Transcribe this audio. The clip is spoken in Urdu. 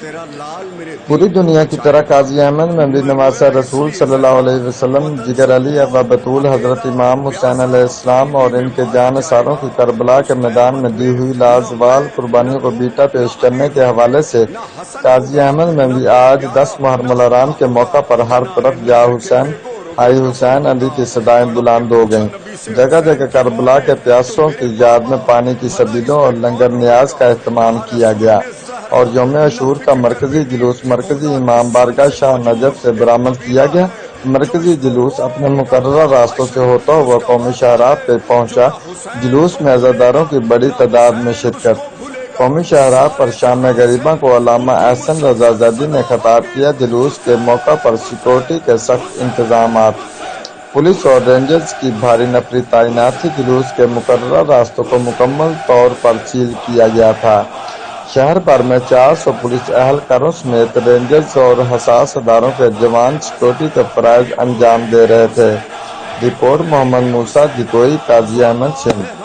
پوری دنیا کی طرح قاضی احمد میں بھی نواسہ رسول صلی اللہ علیہ وسلم، جگر علی، ابا بطول، حضرت امام حسین علیہ السلام اور ان کے جانثاروں کی کربلا کے میدان میں دی ہوئی لازوال قربانیوں کو بیٹا پیش کرنے کے حوالے سے قاضی احمد میں بھی آج 10 محرم الحرام کے موقع پر ہر طرف یا حسین ہائی حسین علی کی صدائیں بلند ہو گئیں۔ جگہ جگہ کربلا کے پیاسوں کی یاد میں پانی کی سبیلوں اور لنگر نیاز کا اہتمام کیا گیا، اور یوم عاشور کا مرکزی جلوس مرکزی امام بارگاہ شاہ نجف سے برآمد کیا گیا۔ مرکزی جلوس اپنے مقررہ راستوں سے ہوتا ہوا قومی شاہراہ پہ پہنچا۔ جلوس میں عزاداروں کی بڑی تعداد میں شرکت۔ قومی شاہراہ پر شام غریباں کو علامہ احسن رضا زیدی نے خطاب کیا۔ جلوس کے موقع پر سیکورٹی کے سخت انتظامات، پولیس اور رینجرز کی بھاری نفری تعیناتی، جلوس کے مقررہ راستوں کو مکمل طور پر سیل کیا گیا تھا۔ شہر بھر میں 400 پولیس اہلکاروں سمیت رینجرز اور حساس اداروں کے جوان سیکورٹی کے فرائض انجام دے رہے تھے۔ رپورٹ محمد موسیٰ جتوئی، قاضی احمد، سندھ۔